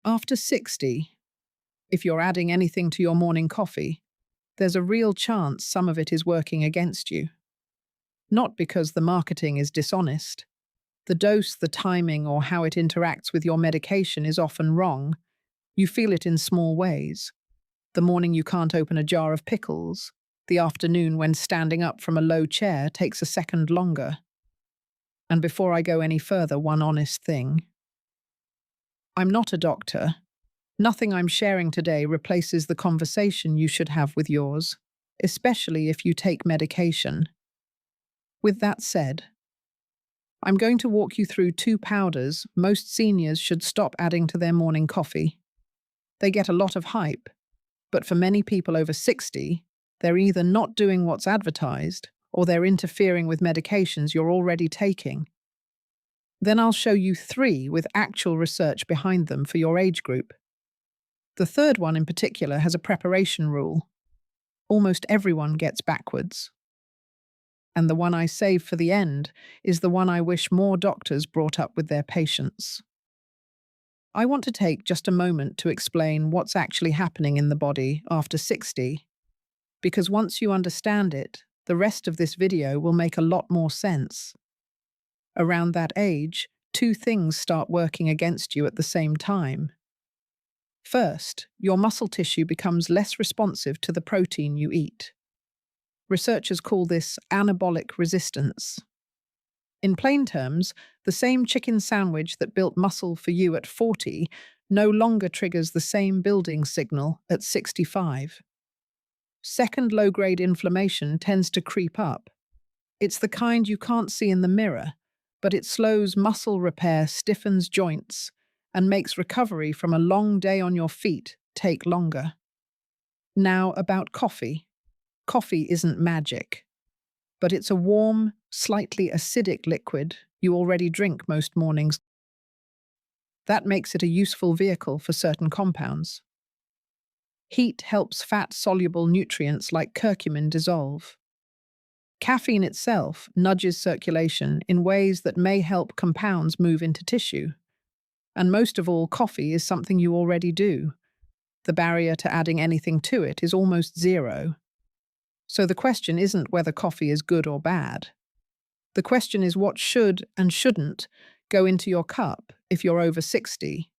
After 60, if you're adding anything to your morning coffee, there's a real chance some of it is working against you. Not because the marketing is dishonest. The dose, the timing, or how it interacts with your medication is often wrong. You feel it in small ways. The morning you can't open a jar of pickles. The afternoon when standing up from a low chair takes a second longer. And before I go any further, one honest thing. I'm not a doctor. Nothing I'm sharing today replaces the conversation you should have with yours, especially if you take medication. With that said, I'm going to walk you through two powders most seniors should stop adding to their morning coffee. They get a lot of hype, but for many people over 60, they're either not doing what's advertised or they're interfering with medications you're already taking. Then I'll show you three with actual research behind them for your age group. The third one in particular has a preparation rule. Almost everyone gets backwards. And the one I save for the end is the one I wish more doctors brought up with their patients. I want to take just a moment to explain what's actually happening in the body after 60, because once you understand it, the rest of this video will make a lot more sense. Around that age, two things start working against you at the same time. First, your muscle tissue becomes less responsive to the protein you eat. Researchers call this anabolic resistance. In plain terms, the same chicken sandwich that built muscle for you at 40 no longer triggers the same building signal at 65. Second, low-grade inflammation tends to creep up. It's the kind you can't see in the mirror, but it slows muscle repair, stiffens joints, and makes recovery from a long day on your feet take longer. Now about coffee. Coffee isn't magic, but it's a warm, slightly acidic liquid you already drink most mornings. That makes it a useful vehicle for certain compounds. Heat helps fat-soluble nutrients like curcumin dissolve. Caffeine itself nudges circulation in ways that may help compounds move into tissue. And most of all, coffee is something you already do. The barrier to adding anything to it is almost zero. So the question isn't whether coffee is good or bad. The question is what should and shouldn't go into your cup if you're over 60.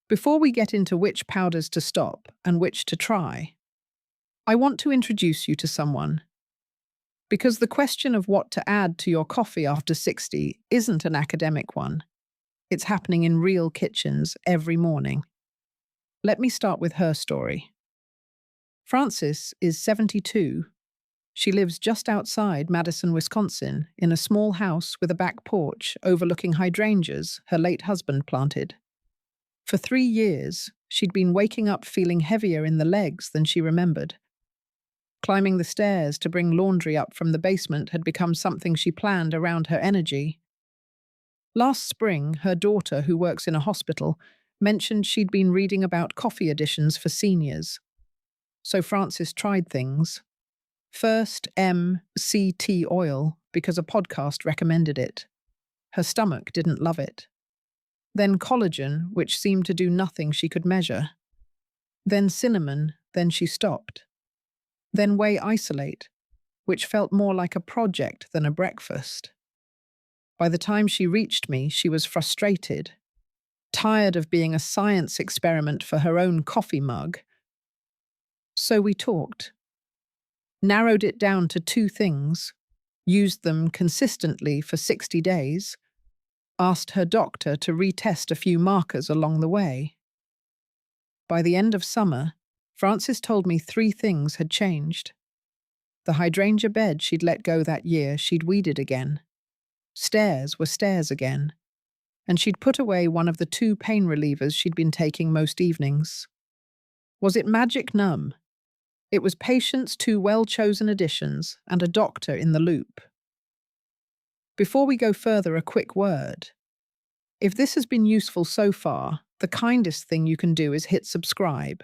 Before we get into which powders to stop and which to try, I want to introduce you to someone. Because the question of what to add to your coffee after 60 isn't an academic one. It's happening in real kitchens every morning. Let me start with her story. Frances is 72. She lives just outside Madison, Wisconsin, in a small house with a back porch overlooking hydrangeas her late husband planted. For 3 years, she'd been waking up feeling heavier in the legs than she remembered. Climbing the stairs to bring laundry up from the basement had become something she planned around her energy. Last spring, her daughter, who works in a hospital, mentioned she'd been reading about coffee additions for seniors. So Frances tried things. First, MCT oil, because a podcast recommended it. Her stomach didn't love it. Then collagen, which seemed to do nothing she could measure. Then cinnamon, then she stopped. Then whey isolate, which felt more like a project than a breakfast. By the time she reached me, she was frustrated, tired of being a science experiment for her own coffee mug. So we talked, narrowed it down to two things, used them consistently for 60 days, asked her doctor to retest a few markers along the way. By the end of summer, Frances told me 3 things had changed. The hydrangea bed she'd let go that year, she'd weeded again. Stairs were stairs again. And she'd put away one of the 2 pain relievers she'd been taking most evenings. Was it magic? Numb? It was patience, 2 well-chosen additions, and a doctor in the loop. Before we go further, a quick word. If this has been useful so far, the kindest thing you can do is hit subscribe.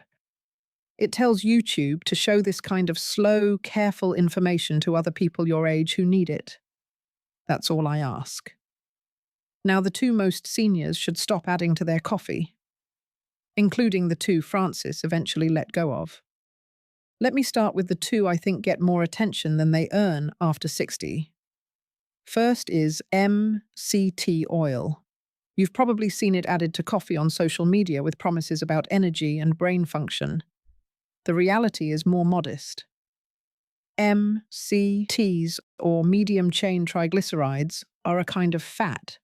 It tells YouTube to show this kind of slow, careful information to other people your age who need it. That's all I ask. Now, the 2 most seniors should stop adding to their coffee. including the two Francis eventually let go of. Let me start with the two I think get more attention than they earn after 60. First is MCT oil. You've probably seen it added to coffee on social media with promises about energy and brain function. The reality is more modest. MCTs, or medium-chain triglycerides, are a kind of fat.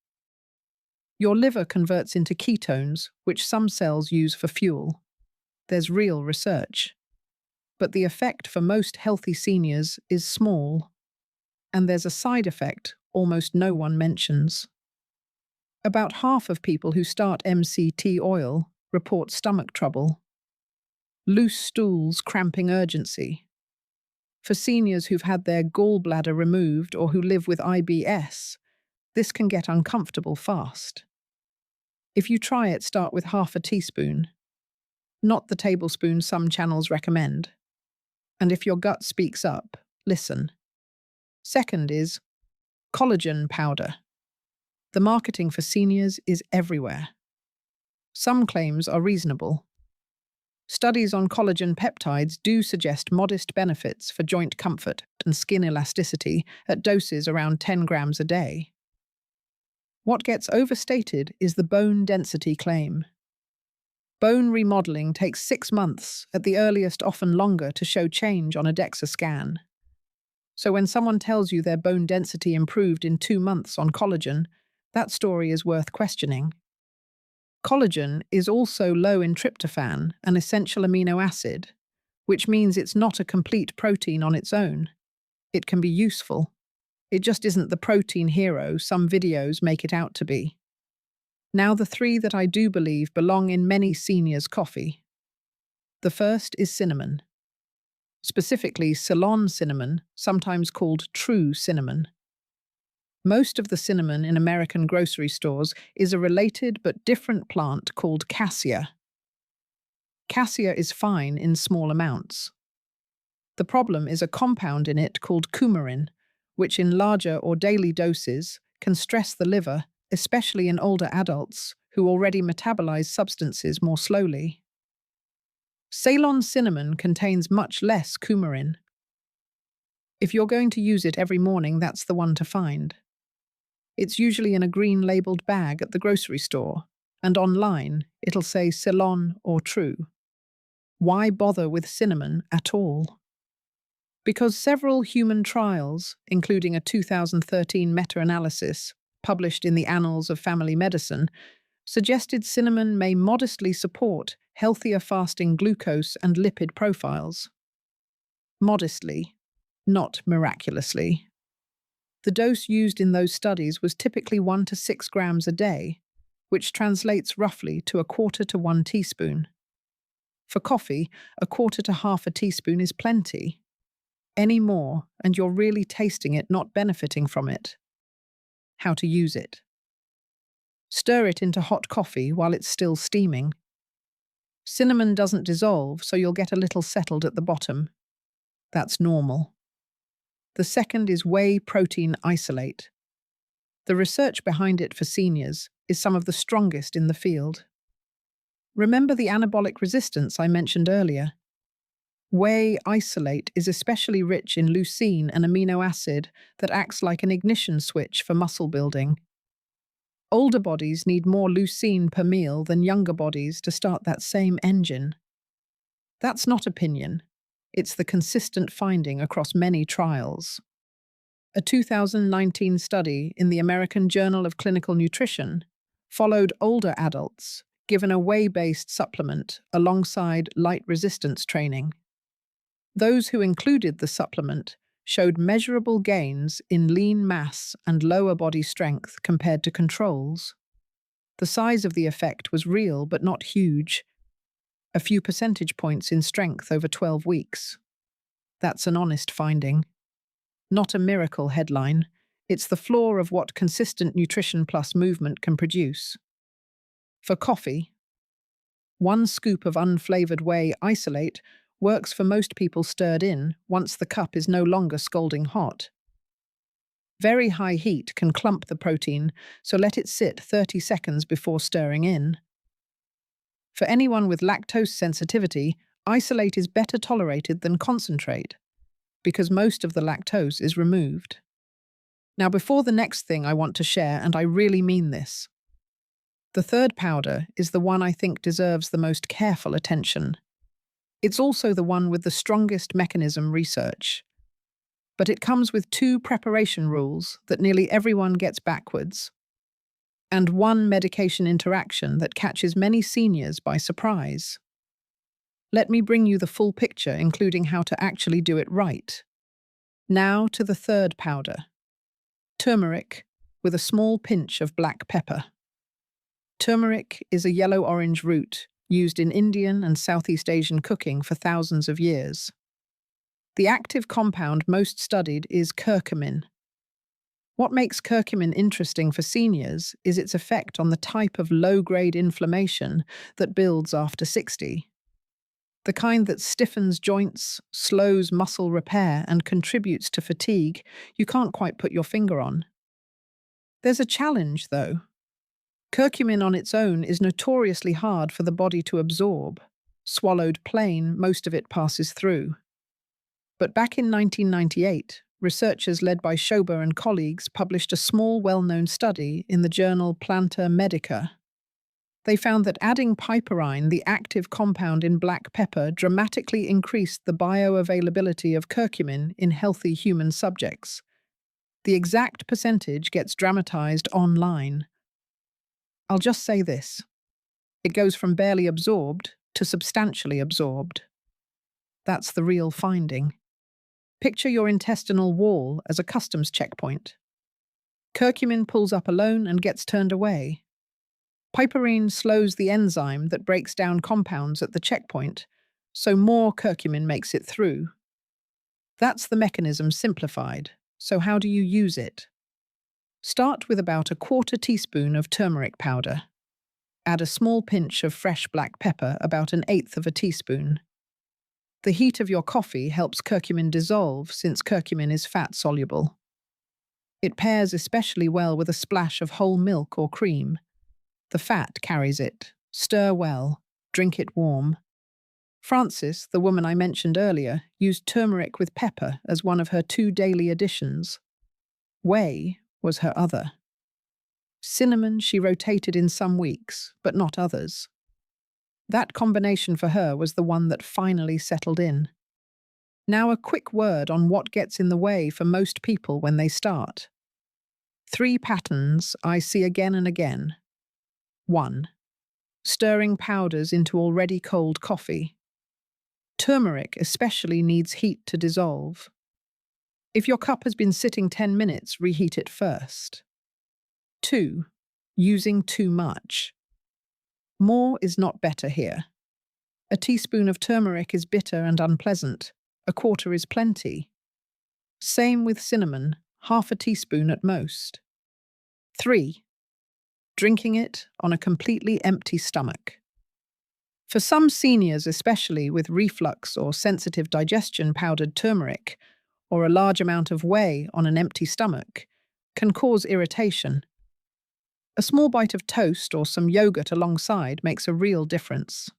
Your liver converts into ketones, which some cells use for fuel. There's real research. But the effect for most healthy seniors is small. And there's a side effect almost no one mentions. About half of people who start MCT oil report stomach trouble. Loose stools cramping urgency. For seniors who've had their gallbladder removed or who live with IBS, this can get uncomfortable fast. If you try it, start with half a teaspoon, not the tablespoon some channels recommend. And if your gut speaks up, listen. Second is collagen powder. The marketing for seniors is everywhere. Some claims are reasonable. Studies on collagen peptides do suggest modest benefits for joint comfort and skin elasticity at doses around 10 grams a day. What gets overstated is the bone density claim. Bone remodeling takes 6 months, at the earliest often longer, to show change on a DEXA scan. So when someone tells you their bone density improved in 2 months on collagen, that story is worth questioning. Collagen is also low in tryptophan, an essential amino acid, which means it's not a complete protein on its own. It can be useful. It just isn't the protein hero some videos make it out to be. Now the three that I do believe belong in many seniors' coffee. The first is cinnamon. Specifically Ceylon cinnamon, sometimes called true cinnamon. Most of the cinnamon in American grocery stores is a related but different plant called cassia. Cassia is fine in small amounts. The problem is a compound in it called coumarin, which in larger or daily doses can stress the liver, especially in older adults who already metabolize substances more slowly. Ceylon cinnamon contains much less coumarin. If you're going to use it every morning, that's the one to find. It's usually in a green labeled bag at the grocery store, and online it'll say Ceylon or True. Why bother with cinnamon at all? Because several human trials, including a 2013 meta-analysis published in the Annals of Family Medicine, suggested cinnamon may modestly support healthier fasting glucose and lipid profiles. Modestly, not miraculously. The dose used in those studies was typically 1 to 6 grams a day, which translates roughly to 1/4 to 1 teaspoon. For coffee, 1/4 to half a teaspoon is plenty. Any more, and you're really tasting it, not benefiting from it. How to use it. Stir it into hot coffee while it's still steaming. Cinnamon doesn't dissolve, so you'll get a little settled at the bottom. That's normal. The second is whey protein isolate. The research behind it for seniors is some of the strongest in the field. Remember the anabolic resistance I mentioned earlier? Whey isolate is especially rich in leucine, an amino acid that acts like an ignition switch for muscle building. Older bodies need more leucine per meal than younger bodies to start that same engine. That's not opinion. It's the consistent finding across many trials. A 2019 study in the American Journal of Clinical Nutrition followed older adults given a whey-based supplement alongside light resistance training. Those who included the supplement showed measurable gains in lean mass and lower body strength compared to controls. The size of the effect was real but not huge, a few percentage points in strength over 12 weeks. That's an honest finding. Not a miracle headline. It's the floor of what consistent nutrition plus movement can produce. For coffee, 1 scoop of unflavored whey isolate works for most people stirred in once the cup is no longer scalding hot. Very high heat can clump the protein, so let it sit 30 seconds before stirring in. For anyone with lactose sensitivity, isolate is better tolerated than concentrate because most of the lactose is removed. Now, before the next thing I want to share, and I really mean this, the third powder is the one I think deserves the most careful attention. It's also the one with the strongest mechanism research. But it comes with two preparation rules that nearly everyone gets backwards, and one medication interaction that catches many seniors by surprise. Let me bring you the full picture, including how to actually do it right. Now to the third powder. Turmeric, with a small pinch of black pepper. Turmeric is a yellow-orange root used in Indian and Southeast Asian cooking for thousands of years. The active compound most studied is curcumin. What makes curcumin interesting for seniors is its effect on the type of low-grade inflammation that builds after 60. The kind that stiffens joints, slows muscle repair, and contributes to fatigue you can't quite put your finger on. There's a challenge, though. Curcumin on its own is notoriously hard for the body to absorb. Swallowed plain, most of it passes through. But back in 1998, researchers led by Schober and colleagues published a small, well-known study in the journal Planta Medica. They found that adding piperine, the active compound in black pepper, dramatically increased the bioavailability of curcumin in healthy human subjects. The exact percentage gets dramatized online. I'll just say this. It goes from barely absorbed to substantially absorbed. That's the real finding. Picture your intestinal wall as a customs checkpoint. Curcumin pulls up alone and gets turned away. Piperine slows the enzyme that breaks down compounds at the checkpoint, so more curcumin makes it through. That's the mechanism simplified. So how do you use it? Start with about a quarter teaspoon of turmeric powder. Add a small pinch of fresh black pepper, about an eighth of a teaspoon. The heat of your coffee helps curcumin dissolve since curcumin is fat-soluble. It pairs especially well with a splash of whole milk or cream. The fat carries it. Stir well. Drink it warm. Frances, the woman I mentioned earlier, used turmeric with pepper as one of her 2 daily additions. Whey was her other. Cinnamon she rotated in some weeks, but not others. That combination for her was the one that finally settled in. Now a quick word on what gets in the way for most people when they start. 3 patterns I see again and again. 1. Stirring powders into already cold coffee. Turmeric especially needs heat to dissolve. If your cup has been sitting 10 minutes, reheat it first. 2. Using too much. More is not better here. A teaspoon of turmeric is bitter and unpleasant. A quarter is plenty. Same with cinnamon, half a teaspoon at most. 3. Drinking it on a completely empty stomach. For some seniors, especially with reflux or sensitive digestion, powdered turmeric, or a large amount of whey on an empty stomach, can cause irritation. A small bite of toast or some yogurt alongside makes a real difference.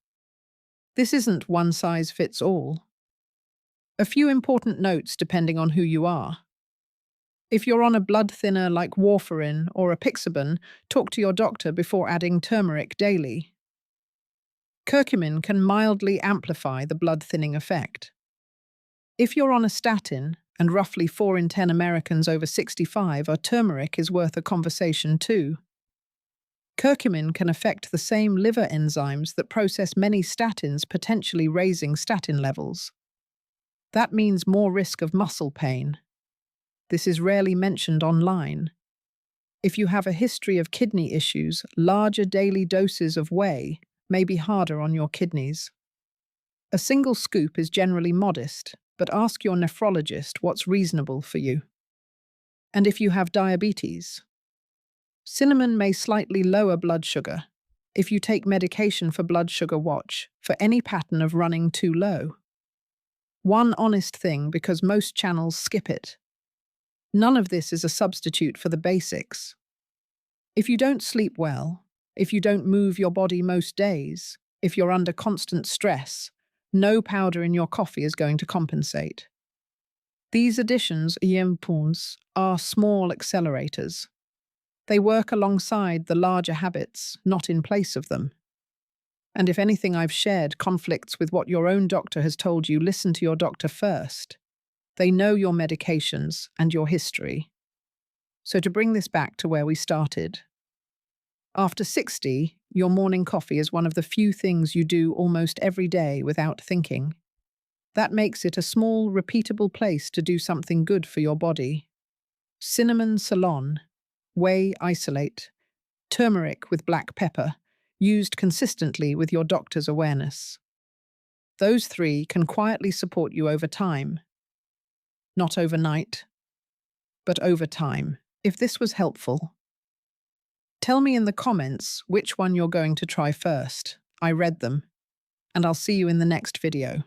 This isn't one size fits all. A few important notes depending on who you are. If you're on a blood thinner like warfarin or apixaban, talk to your doctor before adding turmeric daily. Curcumin can mildly amplify the blood thinning effect. If you're on a statin, and roughly 4 in 10 Americans over 65 are turmeric is worth a conversation too. Curcumin can affect the same liver enzymes that process many statins, potentially raising statin levels. That means more risk of muscle pain. This is rarely mentioned online. If you have a history of kidney issues, larger daily doses of whey may be harder on your kidneys. A single scoop is generally modest, but ask your nephrologist what's reasonable for you. And if you have diabetes, cinnamon may slightly lower blood sugar. If you take medication for blood sugar, watch for any pattern of running too low. One honest thing, because most channels skip it. None of this is a substitute for the basics. If you don't sleep well, if you don't move your body most days, If you're under constant stress, no powder in your coffee is going to compensate. These additions, yempuns, are small accelerators. They work alongside the larger habits, not in place of them. And if anything I've shared conflicts with what your own doctor has told you, listen to your doctor first. They know your medications and your history. So to bring this back to where we started, after 60, your morning coffee is one of the few things you do almost every day without thinking. That makes it a small, repeatable place to do something good for your body. Cinnamon Ceylon, whey isolate, turmeric with black pepper, used consistently with your doctor's awareness. Those three can quietly support you over time. Not overnight, but over time. If this was helpful, tell me in the comments which one you're going to try first. I read them, and I'll see you in the next video.